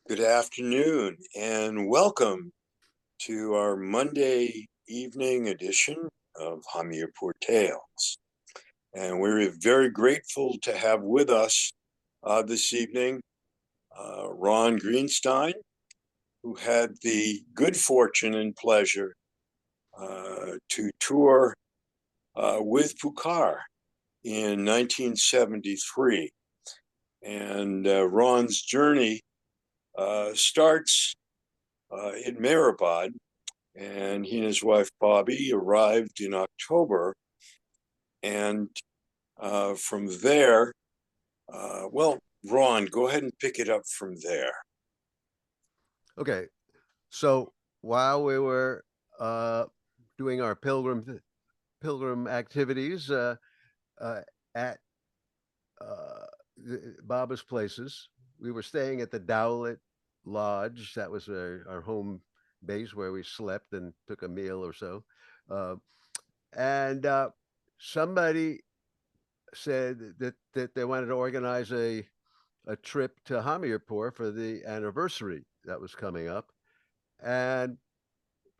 Good afternoon and welcome to our Monday evening edition of Hamirpur Tales. And we're very grateful to have with us this evening Ron Greenstein, who had the good fortune and pleasure to tour with Pukar in 1973. And Ron's journey starts in Meherdeep, and he and his wife Bobby arrived in October. And from there, Ron, go ahead and pick it up from there. Okay, so while we were doing our pilgrim activities at Baba's places, we were staying at the Dowlett Lodge. That was our home base where we slept and took a meal or so. Uh, and somebody said that they wanted to organize a trip to Hamirpur for the anniversary that was coming up. And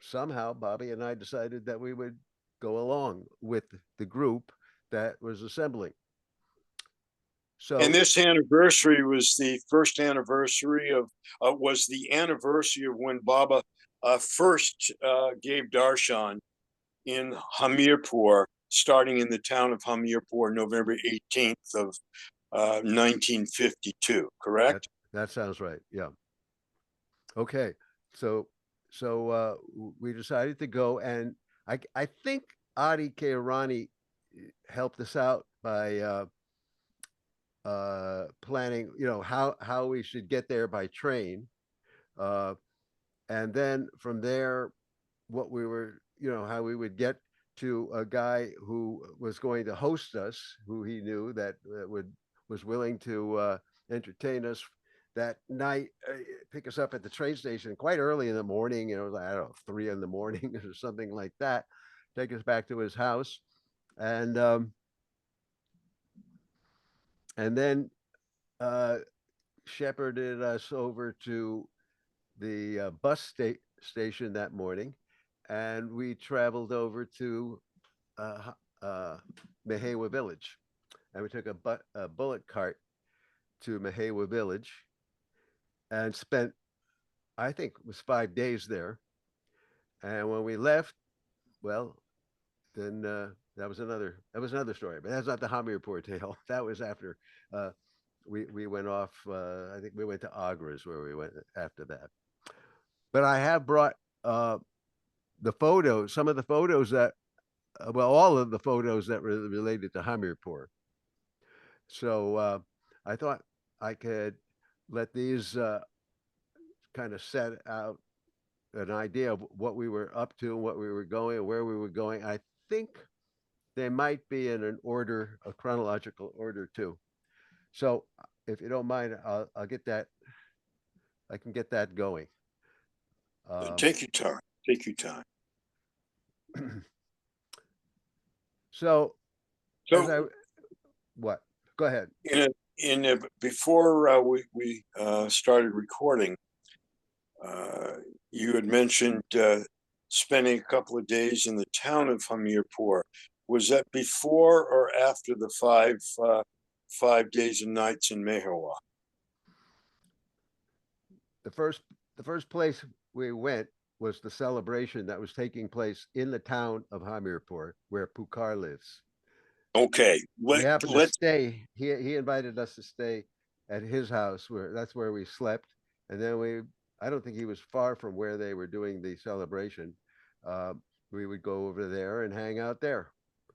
somehow Bobby and I decided that we would go along with the group that was assembling. And So, this anniversary was the first anniversary was the anniversary of when Baba first gave darshan in Hamirpur, starting in the town of Hamirpur, November 18th of 1952, that correct? that sounds right. Yeah. Okay. So so we decided to go, and I think Adi Kairani helped us out by planning, how we should get there by train. Uh, and then from there, what we were, how we would get to a guy who was going to host us, who he knew that was willing to entertain us that night, pick us up at the train station quite early in the morning. I don't know, 3 in the morning or something like that. Take us back to his house, and then uh, shepherded us over to the station that morning, and we traveled over to uh, uh, Mehewa Village, and we took a bullet cart to Mehewa Village and spent, I think, it was 5 days there. And when we left, well, then that was another story. But that's not the Hamirpur tale. That was after uh, we went off. I think we went to Agra's where we went after that. But I have brought the photos, some of the photos that, all of the photos that were related to Hamirpur. So I thought I could let these kind of set out an idea of what we were up to, what we were going, and where we were going. I think they might be in an order, a chronological order too. So if you don't mind, I'll get that. I can get that going. Um, Take your time. Take your time. so as So, I what? Go ahead. before we started recording, uh, you had mentioned spending a couple of days in the town of Hamirpur. Was that before or after the 5 days and nights in Meherwa? The first the first place we went was the celebration that was taking place in the town of Hamirpur, where Pukar lives. Okay, We happened to let's stay. He invited us to stay at his house, where that's where we slept. And then I don't think he was far from where they were doing the celebration. Uh, we would go over there and hang out there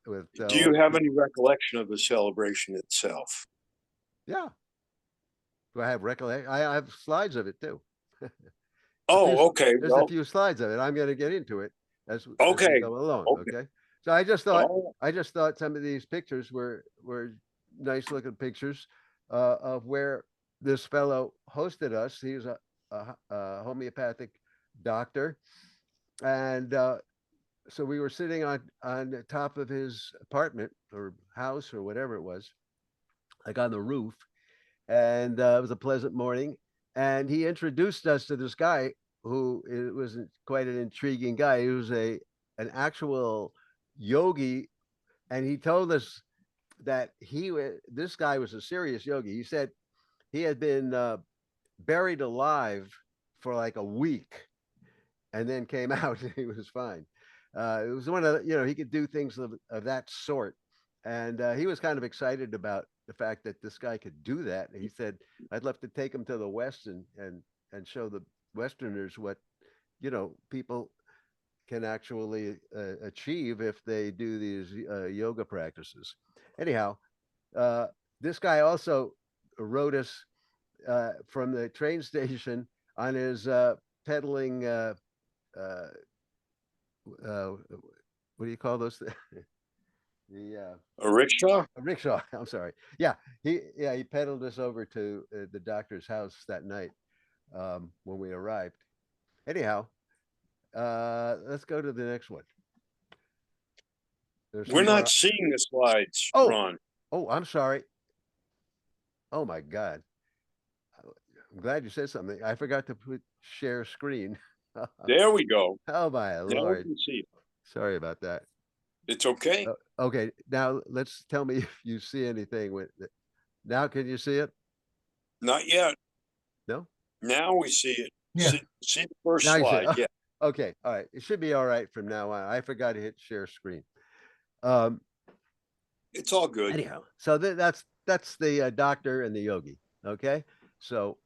with do all you the have any people. recollection of the celebration itself? Yeah, do I have recollection? I have slides of it too. a few Oh, okay. there's a Well, few slides of it. I'm going to get into it as we okay. go along. Okay. Okay. So Oh, I just thought some of these pictures were nice looking pictures of where this fellow hosted us. He was a homeopathic doctor, and so we were sitting on the top of his apartment or house or whatever it was, like on the roof, and it was a pleasant morning. and he introduced us to this guy who was quite an intriguing guy. He was an actual yogi, and he told us that this guy was a serious yogi. He said he had been buried alive for like a week, and then came out and he was fine. It was one of he could do things of that sort, and he was kind of excited about the fact that this guy could do that. And he said, "I'd love to take him to the West and show the Westerners what people can actually achieve if they do these yoga practices." Anyhow, uh, this guy also wrote us from the train station on his pedaling. Uh, what do you call those? The A rickshaw? a rickshaw. I'm sorry. Yeah, he pedaled us over to the doctor's house that night when we arrived. Anyhow, let's go to the next one. There's We're some not more. seeing the slides, Oh, Ron. oh, I'm sorry. Oh my God. I'm glad you said something. I forgot to put share screen. There we go. Oh my Now we Lord. can see it. Sorry about that. It's okay. Okay, now let's tell me if you see anything with it. Now can you see it? Not yet. No? Now we see it. Yeah. See the first Now you see slide. it. Yeah. Okay, all right. It should be all right from now on. I forgot to hit share screen. It's all good. Anyhow, so that's the doctor and the yogi. Okay, so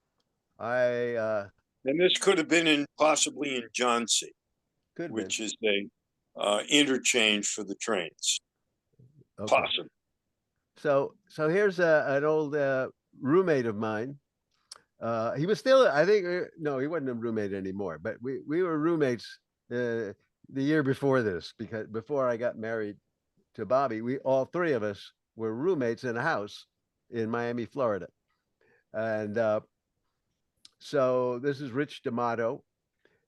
I And this could have been possibly in Johnsey, could which is a interchange for the trains. okay. Possibly. So here's an old roommate of mine. He was still, I think, no, he wasn't a roommate anymore, but we were roommates the year before this, because before I got married to Bobby, we all three of us were roommates in a house in Miami, Florida. And so this is Rich D'Amato,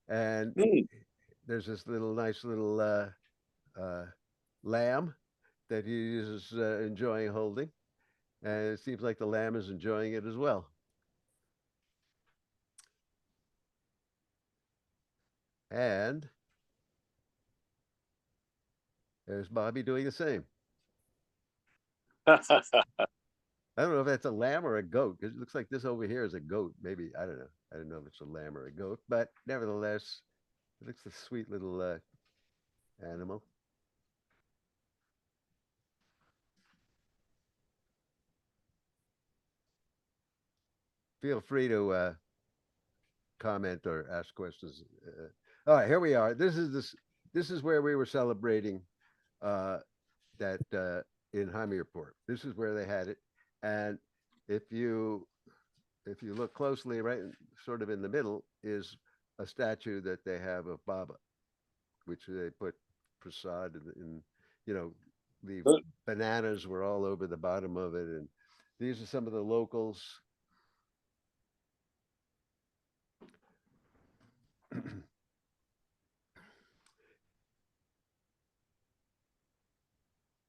and there's this nice little lamb that he is enjoying holding, and it seems like the lamb is enjoying it as well. And there's Bobby doing the same. I don't know if that's a lamb or a goat. It looks like this over here is a goat. Maybe, I don't know. I don't know if it's a lamb or a goat, but nevertheless, it looks a sweet little animal. Feel free to comment or ask questions. All right, here we are. This is where we were celebrating that in Hamirpur. This is where they had it, and if you look closely, right, sort of in the middle is a statue that they have of Baba, which they put prasad in. The bananas were all over the bottom of it, and these are some of the locals.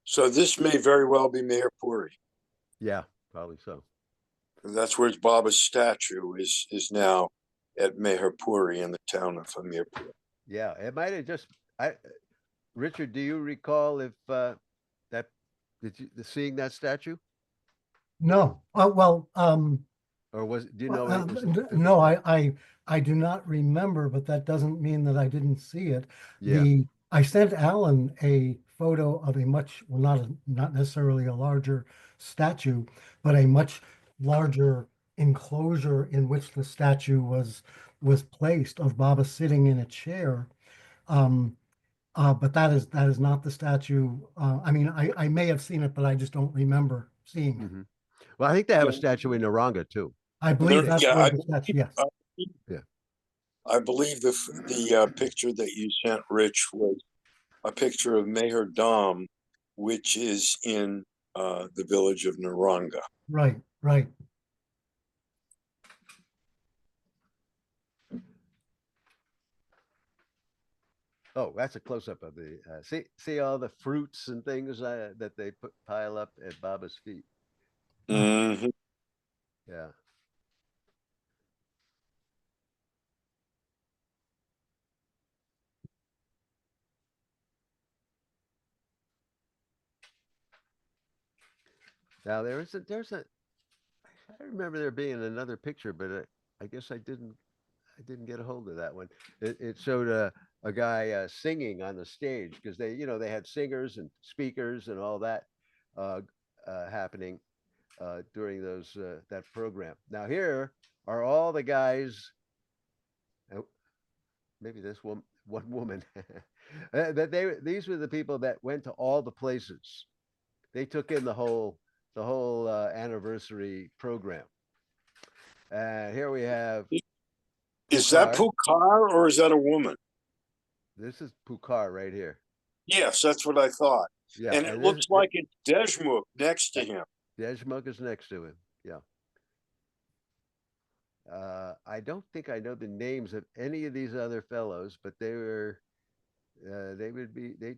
So this may very well be Maherpuri. Yeah, probably so. That's where Baba's statue is now, at Meherpuri in the town of Hamirpur. Yeah, it might have just. Richard, do you recall if that did you seeing that statue, No. or do you know? No, I do not remember, but that doesn't mean that I didn't see it. Yeah. I sent Alan a photo of a much, well, not necessarily a larger statue, but a much larger enclosure in which the statue was placed, of Baba sitting in a chair. But that is not the statue. I mean, I may have seen it, but I just don't remember seeing it. Mm-hmm. Well, I think they have a statue in Naranga too. I believe that's Yeah, where the statue. Yes. Yeah. I believe the picture that you sent, Rich, was a picture of Meherdeep, which is in the village of Naranga. Right. Right. Oh, that's a close up of the see all the fruits and things that they pile up at Baba's feet. Mm-hmm. Yeah. Now I remember there being another picture, but I guess I didn't get a hold of that one. It showed a guy singing on the stage because they had singers and speakers and all that uh, happening during that program. Now here are all the guys. uh, Maybe this one woman that these were the people that went to all the places. They took in the whole anniversary program. And here we have Is that Pukar. Pukar or is that a woman? This is Pukar right here. Yes, that's what I thought. Yeah, And it looks like it's Deshmukh next to him. Deshmukh is next to him. Yeah. I don't think I know the names of any of these other fellows, but they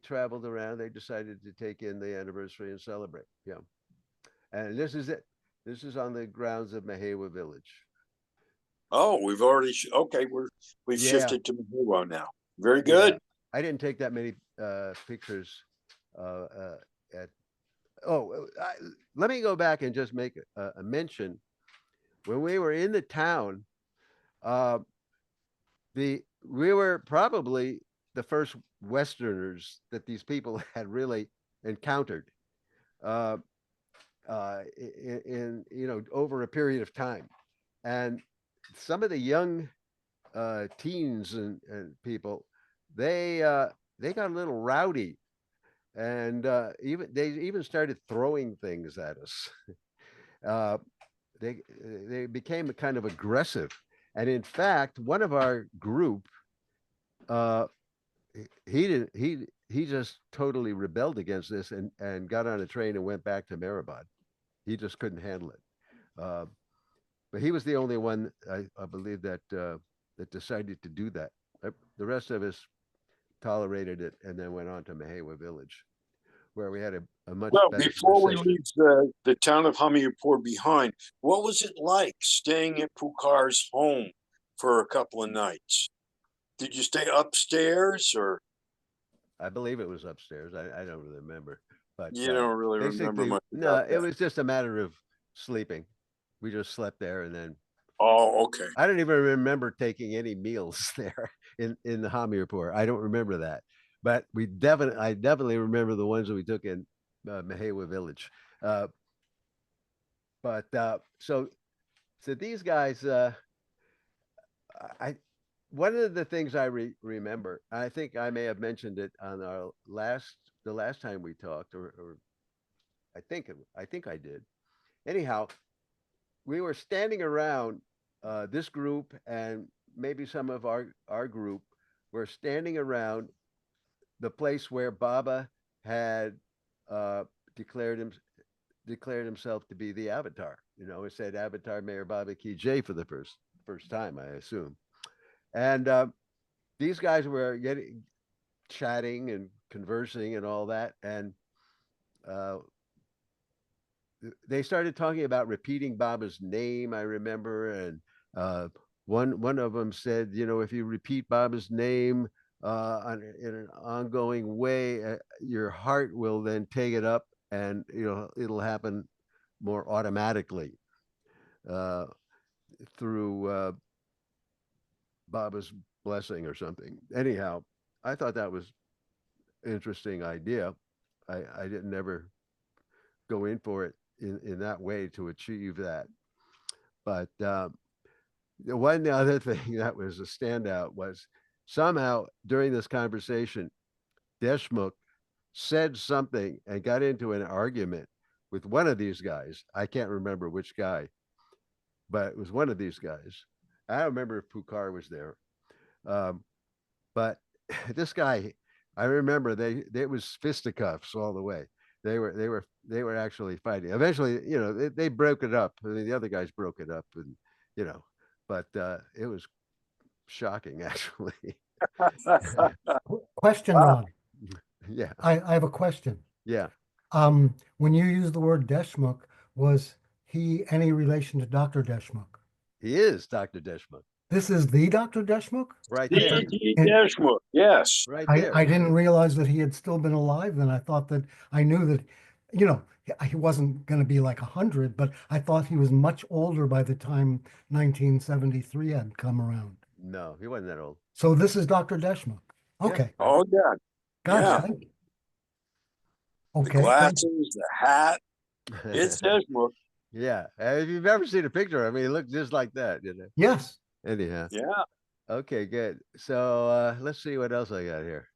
traveled around. They decided to take in the anniversary and celebrate. Yeah. And this is it. This is on the grounds of Mehewa Village. Oh, we've already, okay, we've Yeah. shifted to Mehewa now. Very good. Yeah. I didn't take that many pictures at, let me go back and just make a mention. When we were in the town, we were probably the first Westerners that these people had really encountered in over a period of time, and some of the young teens and people, they got a little rowdy, and they even started throwing things at us. uh, they became kind of aggressive, and in fact, one of our group, uh, he didn't he just totally rebelled against this and got on a train and went back to Meherdeep. He just couldn't handle it. But he was the only one I believe that decided to do that. The rest of us tolerated it and then went on to Mehewa Village, where we had a much Well, better before we reception. leave the town of Hamirpur behind, what was it like staying at Pukar's home for a couple of nights? Did you stay upstairs or I believe it was upstairs. I don't really remember, but you don't really remember basically, much no, about it that? was just a matter of sleeping. We just slept there, and then Oh, okay. I don't even remember taking any meals there in the Hamirpur. I don't remember that, but I definitely remember the ones that we took in Mehewa Village. Uh, but these guys, I one of the things I remember, I think I may have mentioned it on the last time we talked, or I think I did. Anyhow, we were standing around, this group and maybe some of our group were standing around the place where Baba had uh, declared declared himself to be the Avatar. It said Avatar Mayor Baba Ki Jai for the first time, I assume. And these guys were chatting and conversing and all that, and uh, they started talking about repeating Baba's name. I remember, and one of them said, if you repeat Baba's name in an ongoing way, your heart will then take it up, and it'll happen more automatically uh, through Baba's blessing or something. Anyhow, I thought that was an interesting idea. I didn't ever go in for it in that way to achieve that. But the one other thing that was a standout was somehow during this conversation, Deshmukh said something and got into an argument with one of these guys. I can't remember which guy, but it was one of these guys. I don't remember if Pukar was there. But this guy, I remember they was fisticuffs all the way. They were actually fighting. Eventually, they broke it up. I mean, the other guys broke it up, and but it was shocking actually. Question, Wow. Ron. Yeah, I have a question. yeah. When you use the word Deshmukh, was he any relation to Dr. Deshmukh? He is Dr. Deshmukh This is the Dr. Deshmukh? right I there, thought- D.D. and Deshmukh, yes. right I there. didn't realize that he had still been alive then. I thought that I knew that you know, he wasn't going to be like 100, but I thought he was much older by the time 1973 had come around. No, he wasn't that old. So this is Dr. Deschmuck. Yeah. Okay. Oh, yeah. Gosh, Yeah. thank you. The Okay. glasses, the hat. It's Desmond. Yeah. If you've ever seen a picture, I mean, it looked just like that, you know. Yes. Anyhow. Yeah. Okay, good. So let's see what else I got here.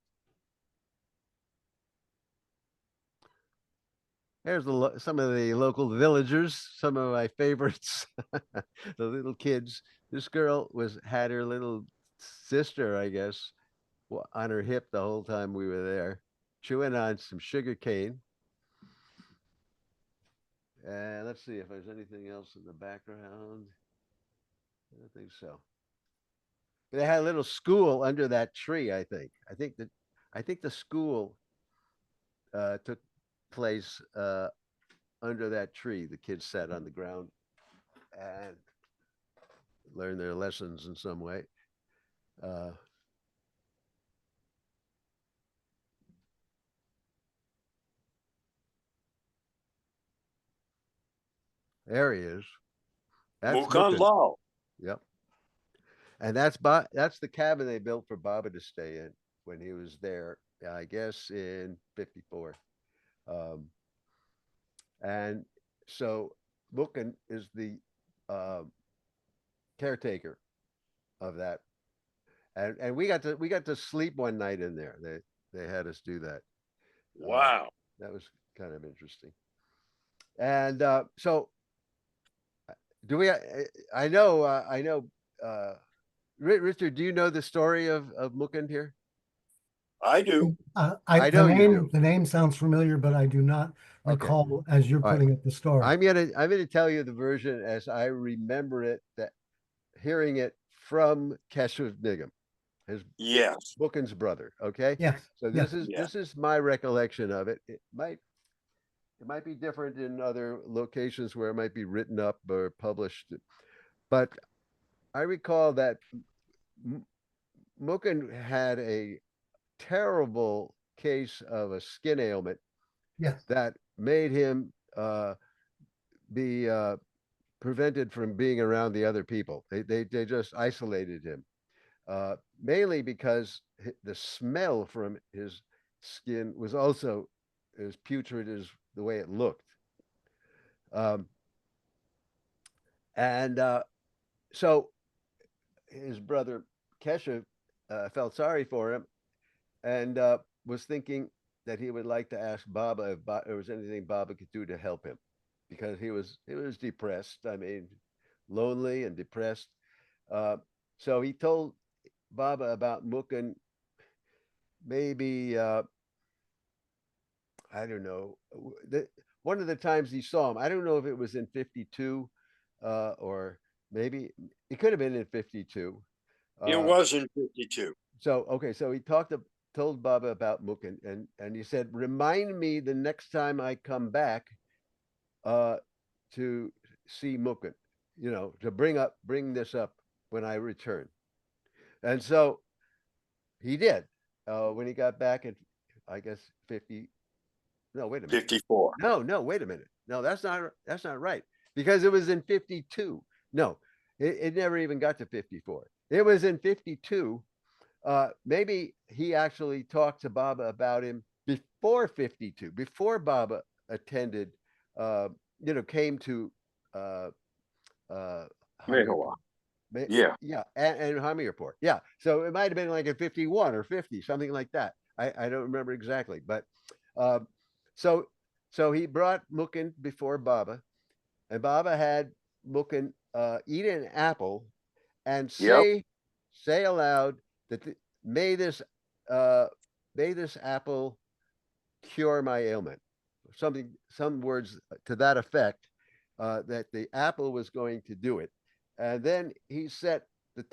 Here's some of the local villagers, some of my favorites, the little kids. This girl had her little sister, I guess, on her hip the whole time we were there, chewing on some sugar cane. And let's see if there's anything else in the background. I don't think so. They had a little school under that tree, I think. I think the school took place under that tree. The kids sat on the ground and learned their lessons in some way. There he is. That's Mukan Mukun. Lal. Yep. And that's the cabin they built for Baba to stay in when he was there, I guess in 54. And so Mukun is the caretaker of that. And we got to sleep one night in there. They had us do that. Wow. That was kind of interesting. And so do we I know Richard, do you know the story of Mukund here? I do. I know you do. The name sounds familiar, but I do not Okay. recall as you're All right. putting up the story. I'm gonna tell you the version as I remember it, that hearing it from Keshav Nigam, his Yes. Mukund's brother. Okay. Yes. So yes. this is my recollection of it. It might be different in other locations where it might be written up or published, but I recall that Mukund had a terrible case of a skin ailment Yes. that made him be prevented from being around the other people. They just isolated him, mainly because the smell from his skin was also as putrid as the way it looked. And so his brother Kesha felt sorry for him and was thinking that he would like to ask Baba if there was anything Baba could do to help him, because he was depressed. I mean, lonely and depressed. So he told Baba about Mukund. Maybe I don't know. One of the times he saw him, I don't know if it was in 52 or maybe it could have been in 52. It was in 52. So okay, so he told Baba about Mukund, and he said, remind me the next time I come back to see Mukund, you know, to bring this up when I return. And so he did. When he got back in, I guess 50. No, wait a minute. 54. No, wait a minute. No, that's not right, because it was in 52. No, it never even got to 54. It was in 52. Maybe he actually talked to Baba about him before 52, before Baba attended, came to Mela. Yeah, and Hamirpur. Yeah, so it might have been like a 51 or 50, something like that. I don't remember exactly, but so he brought Mukund before Baba, and Baba had Mukund eat an apple and say aloud that may this apple cure my ailment. Some words to that effect, that the apple was going to do it. And then he set the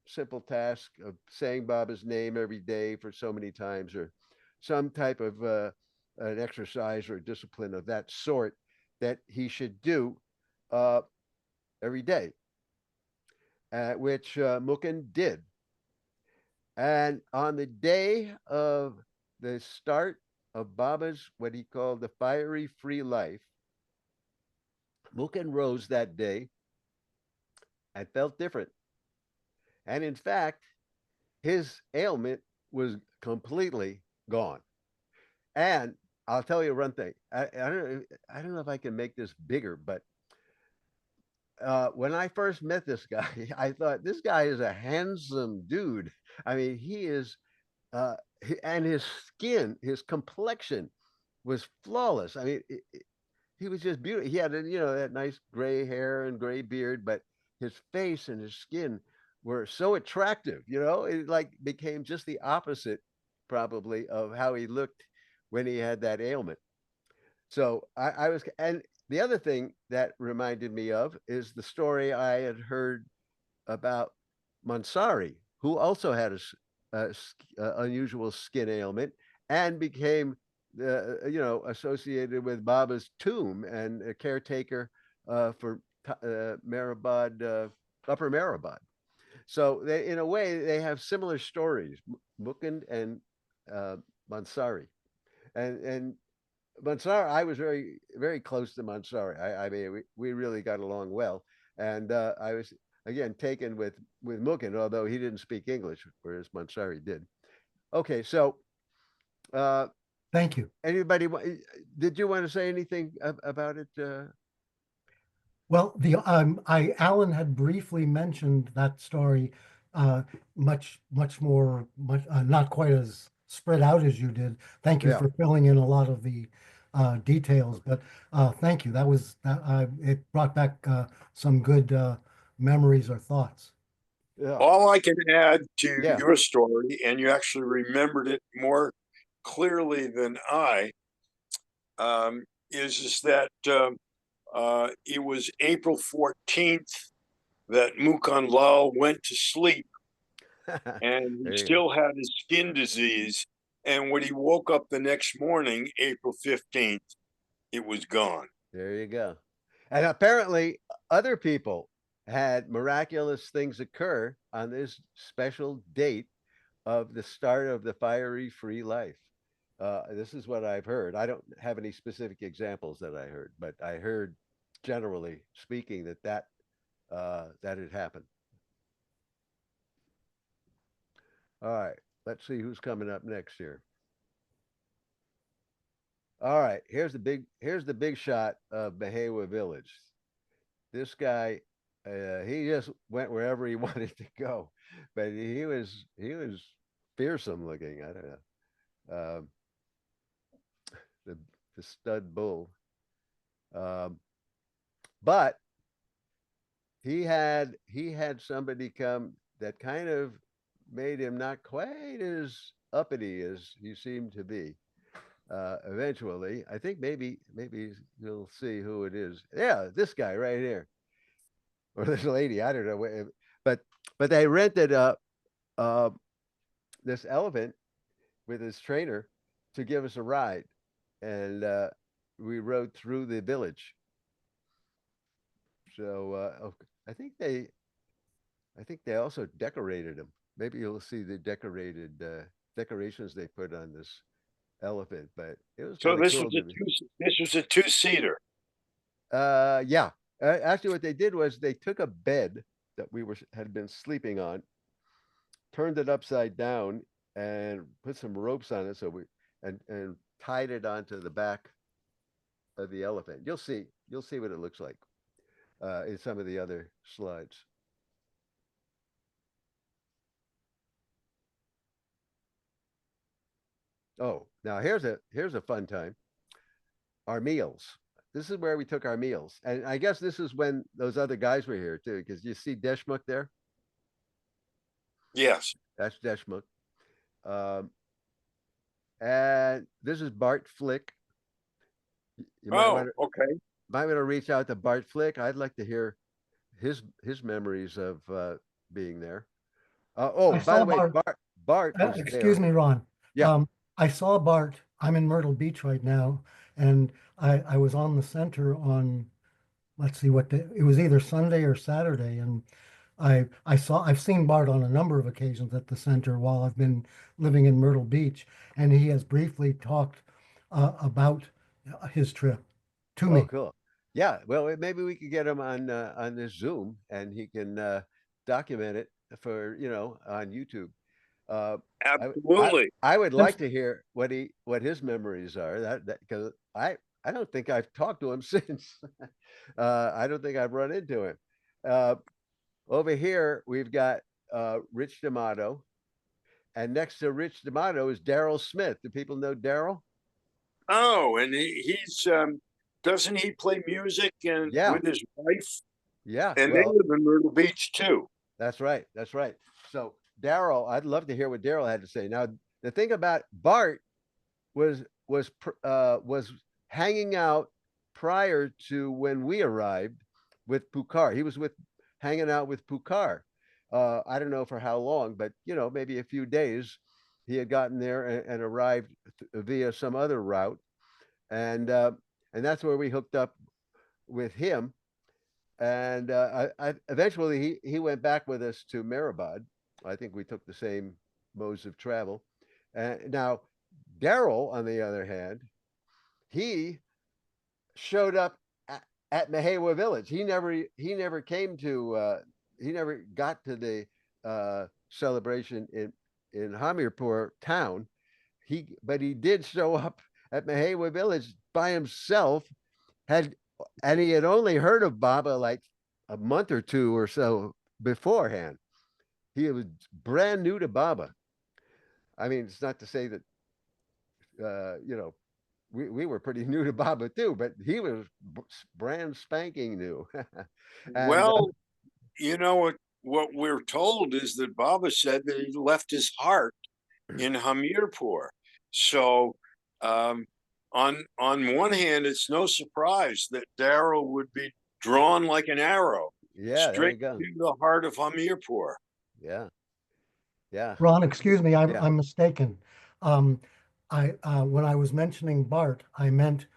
simple task of saying Baba's name every day for so many times, or some type of an exercise or discipline of that sort that he should do every day, which Mukund did. And on the day of the start of Baba's what he called the fiery free life, Mook and Rose that day had felt different. And in fact, his ailment was completely gone. And I'll tell you one thing. I don't know if I can make this bigger, but when I first met this guy, I thought this guy is a handsome dude. I mean, he is, and his skin, his complexion was flawless. I mean, he was just beautiful. He had, that nice gray hair and gray beard, but his face and his skin were so attractive. It like became just the opposite, probably, of how he looked when he had that ailment. So I was, and the other thing that reminded me of is the story I had heard about Mansari, who also had a unusual skin ailment and became associated with Baba's tomb and a caretaker for Meherabad, Upper Meherabad. So they, in a way, they have similar stories, Mukund and Mansari, and Mansari. I was very very close to Mansari. I mean, we really got along well, and I was again taken with Mukund, although he didn't speak English, whereas Mansari did. Okay, so uh, Thank you. anybody, did you want to say anything about it? Well, Alan had briefly mentioned that story, much more, not quite as spread out as you did. Thank you Yeah. for filling in a lot of the details, but thank you. It brought back some good memories or thoughts. Yeah. All I can add to Yeah. your story, and you actually remembered it more clearly than I, is that it was April 14th that Mukund Lal went to sleep, and he There you go. still had his skin disease. And when he woke up the next morning, April 15th, it was gone. There you go. And apparently, other people had miraculous things occur on this special date of the start of the fiery free life. This is what I've heard. I don't have any specific examples that I heard, but I heard generally speaking that had happened. All right, let's see who's coming up next here. All right, here's the big shot of Behewa Village. This guy, he just went wherever he wanted to go, but he was fearsome looking. I don't know. The stud bull, but he had somebody come that kind of made him not quite as uppity as he seemed to be. Eventually, I think maybe you'll see who it is. Yeah, this guy right here, or this lady. I don't know, but they rented uh, this elephant with his trainer to give us a ride, and we rode through the village. So I think they also decorated him. Maybe you'll see the decorations they put on this elephant, but it was So kind of cool to me. this was a two-seater. Yeah. Actually, what they did was they took a bed that had been sleeping on, turned it upside down, and put some ropes on it. So and tied it onto the back of the elephant. You'll see what it looks like in some of the other slides. Oh, now here's a fun time. Our meals. This is where we took our meals, and I guess this is when those other guys were here too, because you see Deshmukh there. Yes. That's Deshmukh. Um, and this is Bart Flick. You Oh, okay. might want to reach out to Bart Flick. I'd like to hear his memories of being there. Oh, by the way, Bart was Excuse there. me, Ron. Yeah. I saw Bart. I'm in Myrtle Beach right now, and I was on the center on, let's see what day, it was either Sunday or Saturday, and I've seen Bart on a number of occasions at the center while I've been living in Myrtle Beach, and he has briefly talked about his trip to Oh, me. cool. Yeah. Well, maybe we could get him on this Zoom and he can document it for, on YouTube. Uh, I, I Absolutely. I would Since like to hear what his memories are. That because I don't think I've talked to him since. I don't think I've run into him. Uh, Over here we've got Rich D'Amato, and next to Rich D'Amato is Daryl Smith. Do people know Daryl? Oh, and he's doesn't he play music and Yeah, with his wife? yeah. And they Well, live in Myrtle Beach too. that's right. That's right. So Daryl, I'd love to hear what Daryl had to say. Now, the thing about Bart was hanging out prior to when we arrived with Pukar. He was with hanging out with Pukar. I don't know for how long, but maybe a few days. He had gotten there and arrived via some other route, and that's where we hooked up with him. And I eventually he went back with us to Meherdeep. I think we took the same modes of travel. And now Daryl, on the other hand, he showed up at Mehewa Village. He never came to he never got to the celebration in Hamirpur town. But he did show up at Mehewa Village by himself. Had and he had only heard of Baba like a month or two or so beforehand. He was brand new to Baba. I mean, it's not to say that we were pretty new to Baba too, but he was brand spanking new. and Well, you know what we're told is that Baba said that he left his heart in Hamirpur. So um, on one hand, it's no surprise that Darrow would be drawn like an arrow Yeah, there you straight go. to the heart of Hamirpur. Yeah, yeah, Ron, excuse me, yeah. I'm mistaken. Um, when I was mentioning Bart, I meant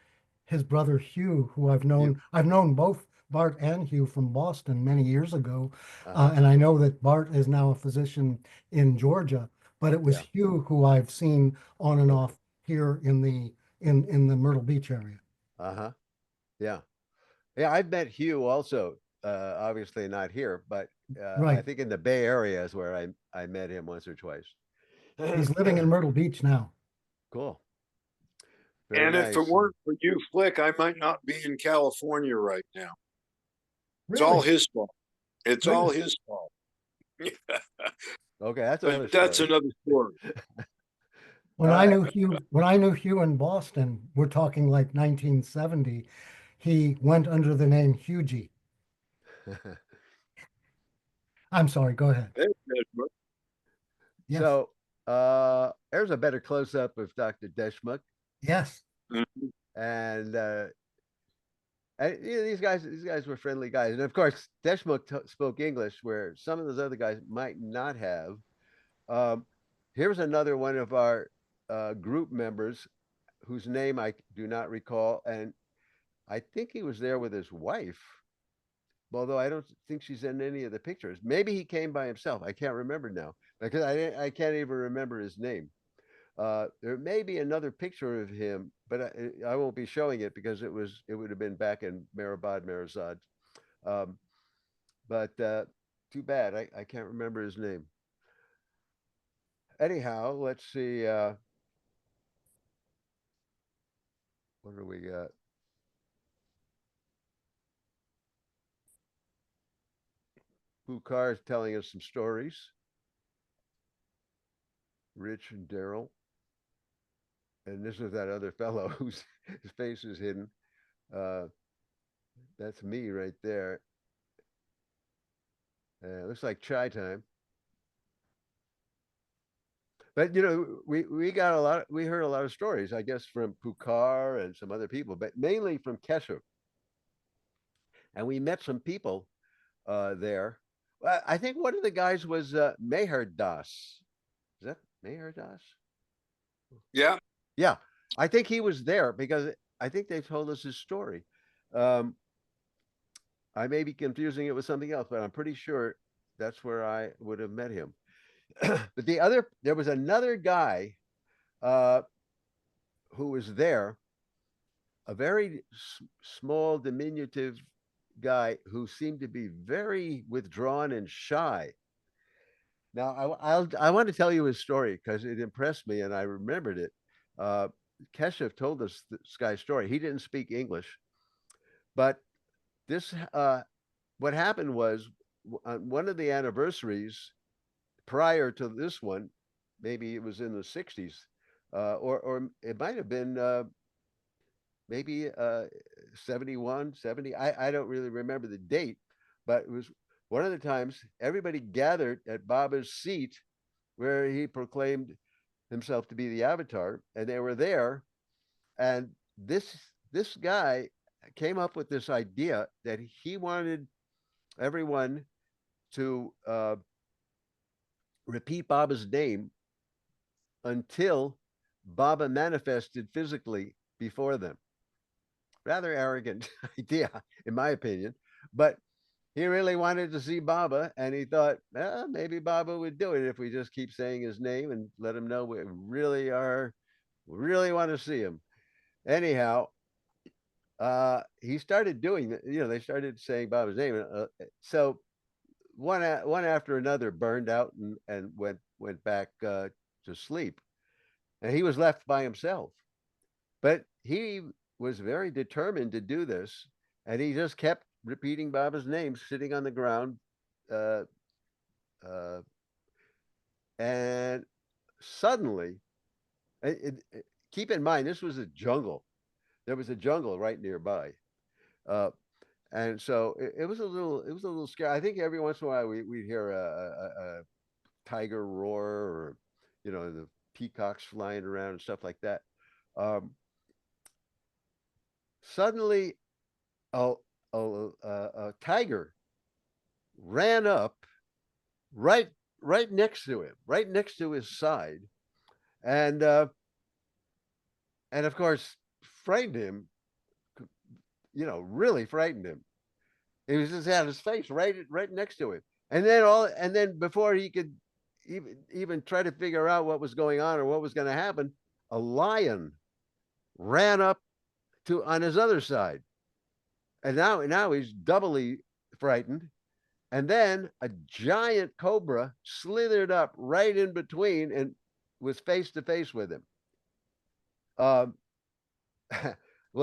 his brother Hugh, who You, I've known both Bart and Hugh from Boston many years ago, uh-huh. and I know that Bart is now a physician in Georgia, but it was Yeah, Hugh who I've seen on and okay. off here in the Myrtle Beach area. Uh-huh. Yeah. Yeah, I've met Hugh also. Obviously not here, but I Right. think in the Bay Area is where I met him once or twice. He's living in Myrtle Beach now. Cool. Very And if it nice. weren't for you, Flick, I might not be in California right now. It's all Really? his fault. It's all Really? his fault. Okay, that's But another that's story. another story. When All I right. knew Hugh in Boston, we're talking like 1970, he went under the name Hughie. I'm sorry, go ahead. Hey, Yes, So there's a better close up of Dr. Deshmukh. yes. Mhm. And these guys were friendly guys. And of course, Deshmukh spoke English where some of those other guys might not have. Um, Here's another one of our group members whose name I do not recall. And I think he was there with his wife, although I don't think she's in any of the pictures. Maybe he came by himself. I can't remember now because I can't even remember his name. There may be another picture of him, but I won't be showing it because it would have been back in Meherdeep. Um, but too bad. I can't remember his name. Anyhow, let's see. What do we got? Pukar is telling us some stories. Rich and Daryl. And this is that other fellow whose his face is hidden. Uh, that's me right there. Looks like chai time. But we heard a lot of stories, I guess, from Pukar and some other people, but mainly from Kesher. And we met some people there. Well, I think one of the guys was Meher Das. Is that Meher Das? Yeah. Yeah, I think he was there because I think they told us his story. Um, I may be confusing it with something else, but I'm pretty sure that's where I would have met him. But there was another guy uh, who was there, a very small, diminutive guy who seemed to be very withdrawn and shy. Now, I want to tell you his story because it impressed me and I remembered it. Uh, Keshev told us this guy's story. He didn't speak English, but this what happened was on one of the anniversaries prior to this one, maybe it was in the 60s, or it might have been maybe 71, 70. I don't really remember the date, but it was one of the times everybody gathered at Baba's seat where he proclaimed himself to be the avatar, and they were there. And this guy came up with this idea that he wanted everyone to repeat Baba's name until Baba manifested physically before them. Rather arrogant idea, in my opinion, but he really wanted to see Baba, and he thought, maybe Baba would do it if we just keep saying his name and let him know we really want to see him. Anyhow, he started doing that. They started saying Baba's name. So one after another burned out and went back to sleep, and he was left by himself. But he was very determined to do this, and he just kept repeating Baba's name, sitting on the ground, and suddenly, keep in mind this was a jungle. There was a jungle right nearby, and so it was a little scary. I think every once in a while we'd hear a tiger roar, or the peacocks flying around and stuff like that. Suddenly, a tiger ran up right next to him, right next to his side, and of course frightened him. Really frightened him. He was just had his face right next to him, and then before he could even try to figure out what was going on or what was going to happen, a lion ran up on his other side. And now he's doubly frightened. And then a giant cobra slithered up right in between and was face to face with him. Well,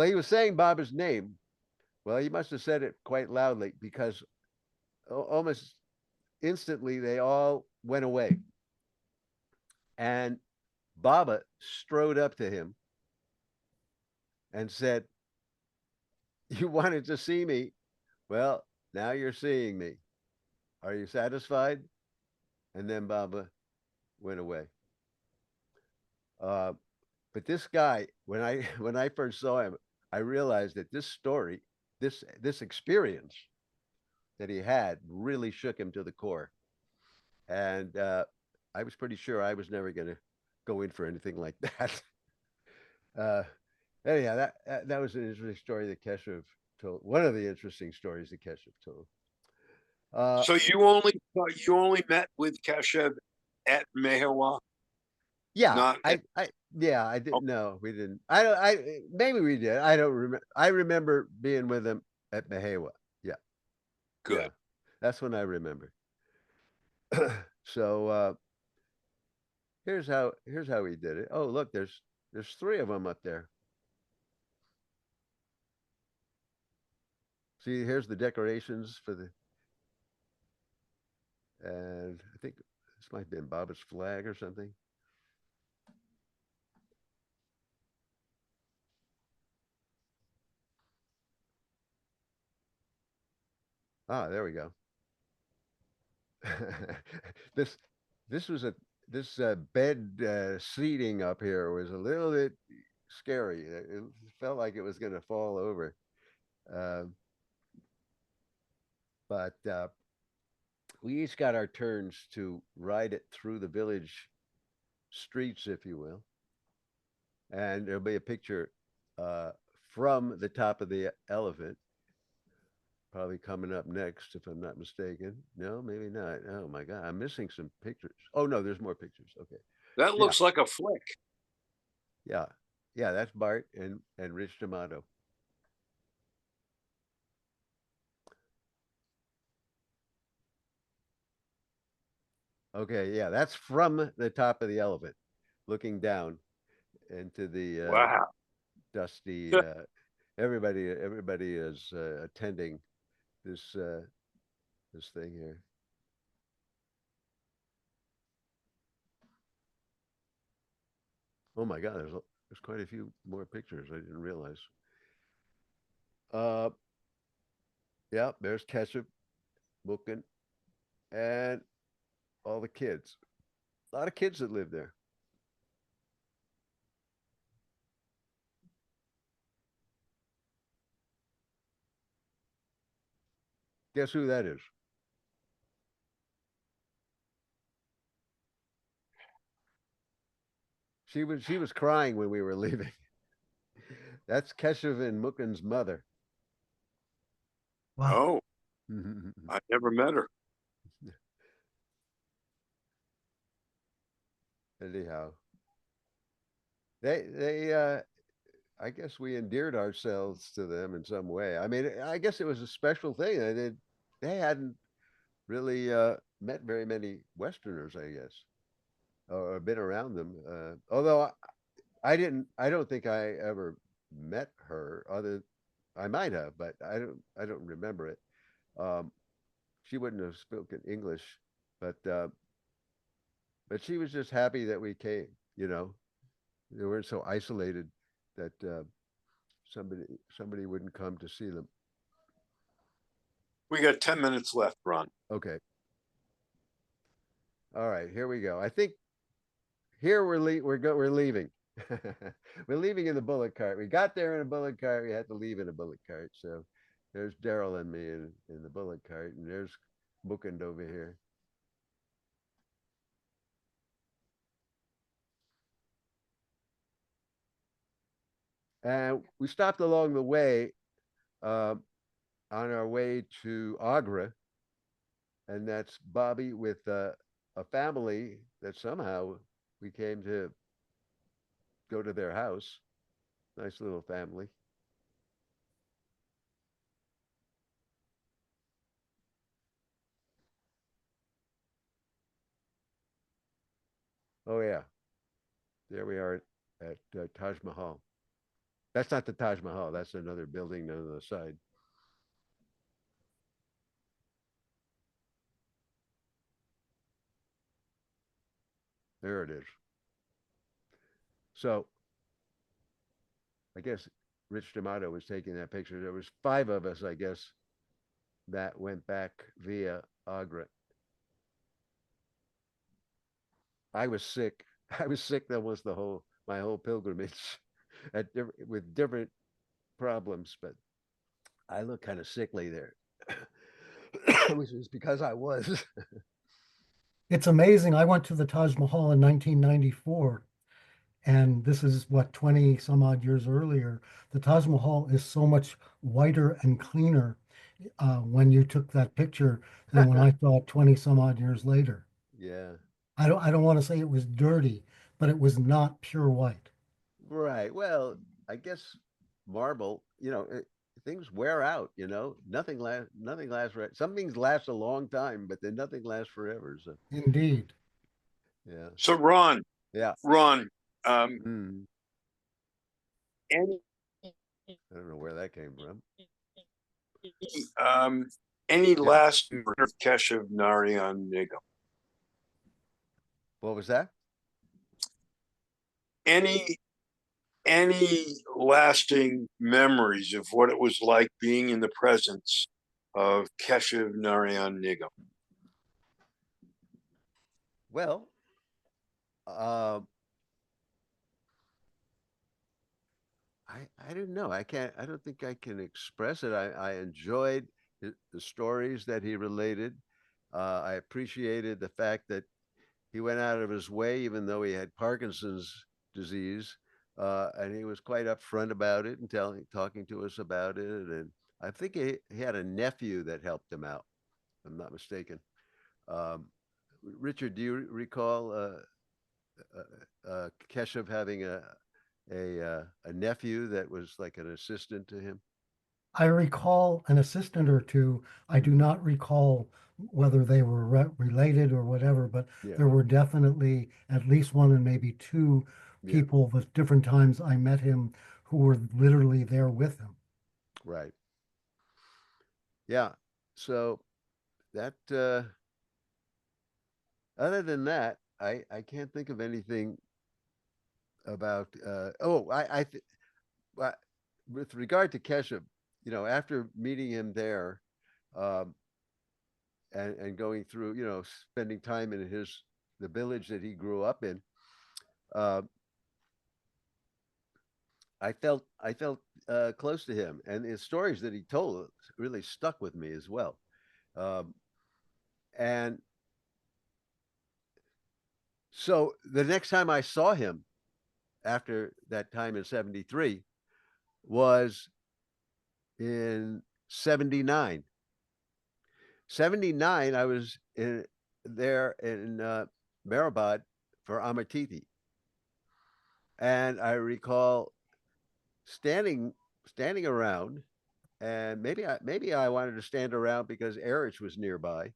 he was saying Baba's name. Well, he must have said it quite loudly, because almost instantly they all went away. And Baba strode up to him and said, "You wanted to see me. Well, now you're seeing me. Are you satisfied?" And then Baba went away. But this guy, when I first saw him, I realized that this story, this experience that he had, really shook him to the core. And I was pretty sure I was never going to go in for anything like that. Anyhow, that was an interesting story that Keshev told. One of the interesting stories that Keshev told. So you only met with Keshev at Meherdeep? Yeah, Not I didn't know. We didn't. I maybe we did. I don't remember. I remember being with him at Meherdeep. Yeah. Good. Yeah. That's when I remember. So here's how we did it. Oh, look, there's 3 of them up there. See, here's the decorations for and I think this might have been Baba's flag or something. Ah, there we go. this was this bed seating up here was a little bit scary. It felt like it was going to fall over. But we each got our turns to ride it through the village streets, if you will. And there'll be a picture from the top of the elephant, probably coming up next, if I'm not mistaken. No, maybe not. Oh my God, I'm missing some pictures. Oh no, there's more pictures. Okay. That looks like a flick. Yeah. Yeah, that's Bart and Rich D'Amato. Okay, yeah, that's from the top of the elephant, looking down into the Wow. dusty. Everybody is attending this this thing here. Oh my God, there's quite a few more pictures. I didn't realize. Uh, yeah, there's Ketchup, Bookin, and all the kids. A lot of kids that live there. Guess who that is? She was crying when we were leaving. That's Keshav and Mukin's mother. Wow. Oh, I never met her. Anyhow, they I guess we endeared ourselves to them in some way. I mean, I guess it was a special thing. They hadn't really met very many Westerners, I guess, or been around them. Although I don't think I ever met her. I might have, but I don't remember it. Um, she wouldn't have spoken English, but uh, but she was just happy that we came. You know, they weren't so isolated that somebody wouldn't come to see them. We got 10 minutes left, Ron. Okay, all right, here we go. I think here we're leaving. We're leaving in the bullet cart. We got there in a bullet cart. We had to leave in a bullet cart. So there's Daryl and me in the bullet cart, and there's Bookend over here. And we stopped along the way uh, on our way to Agra, and that's Bobby with a family that somehow we came to go to their house. Nice little family. Oh yeah, there we are at Taj Mahal. That's not the Taj Mahal. That's another building on the side. There it is. So I guess Rich D'Amato was taking that picture. There was five of us, I guess, that went back via Agra. I was sick. I was sick almost the whole my whole pilgrimage with different problems, but I look kind of sickly there, which is because I was. It's amazing. I went to the Taj Mahal in 1994, and this is what, 20 some odd years earlier. The Taj Mahal is so much whiter and cleaner when you took that picture than when I saw it 20 some odd years later. Yeah. I don't want to say it was dirty, but it was not pure white. Right. Well, I guess marble, things wear out, nothing lasts right. Some things last a long time, but then nothing lasts forever. So, Indeed. yeah. So, Ron, Yeah. Ron, um, Mm. any I don't know where that came from. um, any Yeah. last word of Keshav Narayan Nigam? What was that? Any lasting memories of what it was like being in the presence of Keshav Narayan Nigam? Well, uh, I don't know. I don't think I can express it. I enjoyed the stories that he related. I appreciated the fact that he went out of his way, even though he had Parkinson's disease, and he was quite upfront about it and talking to us about it. And I think he had a nephew that helped him out, if I'm not mistaken. Um, Richard, do you recall Keshav having a nephew that was like an assistant to him? I recall an assistant or two. I do not recall whether they were related or whatever, but Yeah, there were definitely at least one and maybe two yeah, people with different times I met him who were literally there with him. right. Yeah. So that other than that, I can't think of anything about oh, uh, with regard to Kesha, after meeting him there, um, and going through, spending time in the village that he grew up in, uh, I felt close to him, and his stories that he told really stuck with me as well. Um, and so the next time I saw him after that time in '73 was in '79. '79, I was there in Meherdeep for Amatiti. And I recall standing around, and maybe I wanted to stand around because Erich was nearby.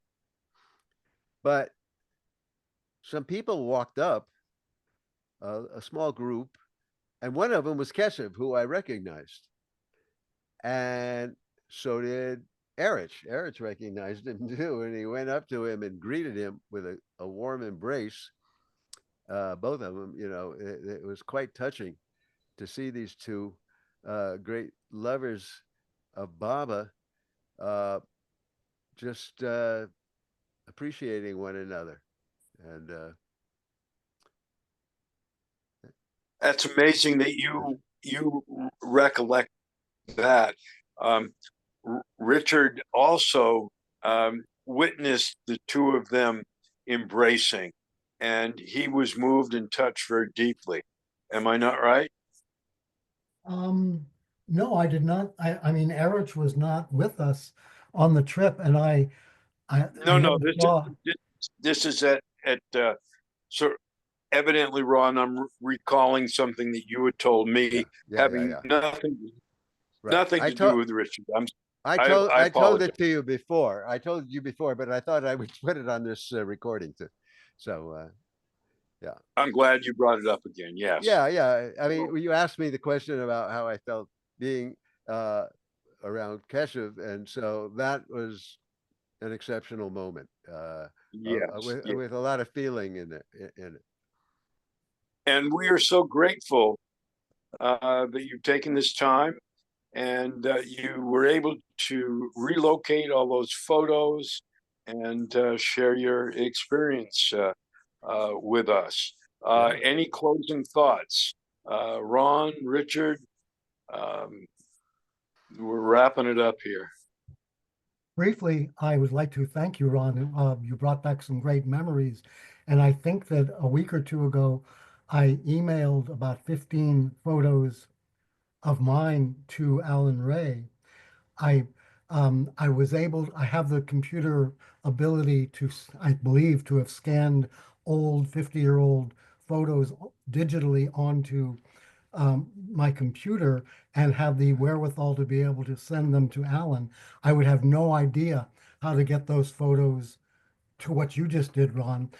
But some people walked up, a small group, and one of them was Keshev, who I recognized. And so did Erich. Erich recognized him too, and he went up to him and greeted him with a warm embrace. Both of them, it was quite touching to see these two great lovers of Baba uh, just appreciating one another. And That's amazing that you recollect that. Um, Richard also witnessed the two of them embracing, and he was moved and touched very deeply. Am I not right? Um, no, I did not. I mean, Erich was not with us on the trip, and I No, no. never saw. This is at so evidently, Ron. I'm recalling something that you had told yeah, me, yeah, yeah, having yeah. Right. nothing I to do told with Richard. I I told apologize. it to you before. I told you before, but I thought I would put it on this recording too. So yeah. I'm glad you brought it up again. Yes. Yeah, yeah. I mean, you asked me the question about how I felt being uh, around Keshev, and so that was an exceptional moment Yes. Yes. with a lot of feeling in it. And we are so grateful that you've taken this time and you were able to relocate all those photos and share your experience with us. Yeah. Any closing thoughts? Ron, Richard, um, we're wrapping it up here. Briefly, I would like to thank you, Ron. You brought back some great memories. And I think that a week or two ago, I emailed about 15 photos of mine to Alan Ray. I I was able, I have the computer ability to, I believe, to have scanned old 50-year-old photos digitally onto my computer and have the wherewithal to be able to send them to Alan. I would have no idea how to get those photos to what you just did, Ron.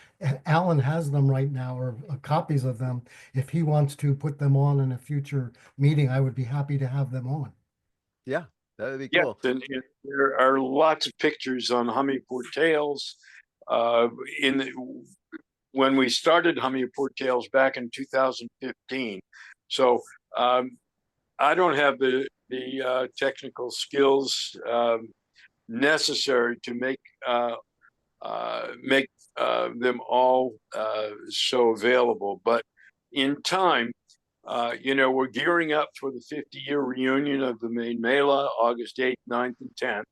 Alan has them right now, or copies of them. If he wants to put them on in a future meeting, I would be happy to have them on. Yeah, that would be Yes, cool. and there are lots of pictures on Hamirpur Tales. Uh, in the, when we started Hamirpur Tales back in 2015, so I don't have the technical skills necessary to make them all so available. But in time, we're gearing up for the 50-year reunion of the Maine Mela, August 8th, 9th, and 10th.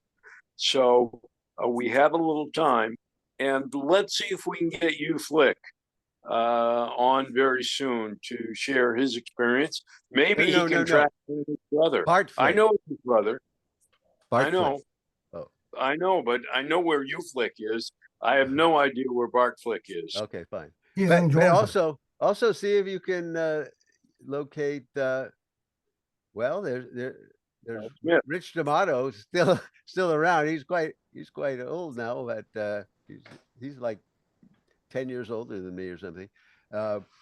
So we have a little time, and let's see if we can get Hugh Flick on very soon to share his experience. Maybe he No, no, can no. track his brother. Bart I Flick. know his brother. I Bart Flick. know, Oh, but I know where Hugh Flick is. I have no idea where Bart Flick is. okay, fine. He's But in Georgia. also see if you can locate, well, there's Smith. Rich D'Amato still around. He's quite old now, but he's like 10 years older than me or something.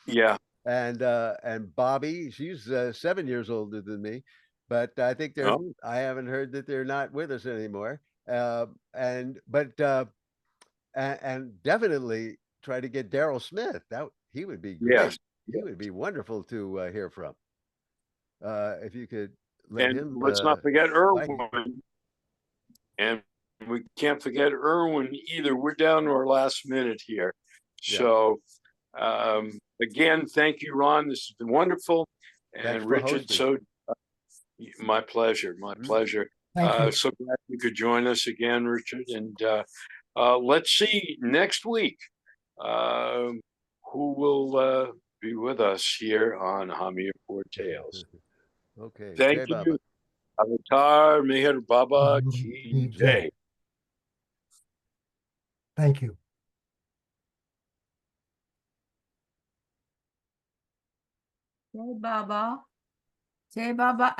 Yeah. And Bobby, she's 7 years older than me, but I think Oh, I haven't heard that they're not with us anymore. And definitely try to get Daryl Smith. He would be great. yes. He would be wonderful to hear from. If you could let And him let's not forget by. Irwin. And we can't forget Irwin either. We're down to our last minute here. Yeah. So again, thank you, Ron. This has been wonderful. Thanks And for Richard, hosting. so my pleasure, my Mhm. pleasure. Thank you. So glad you could join us again, Richard. And let's see next week who will be with us here on Hamirpur Tales. Okay. Thank Jai you. Baba. Avatar Meher Baba Ki Jai. Thank you. Jai Baba. Jai Baba.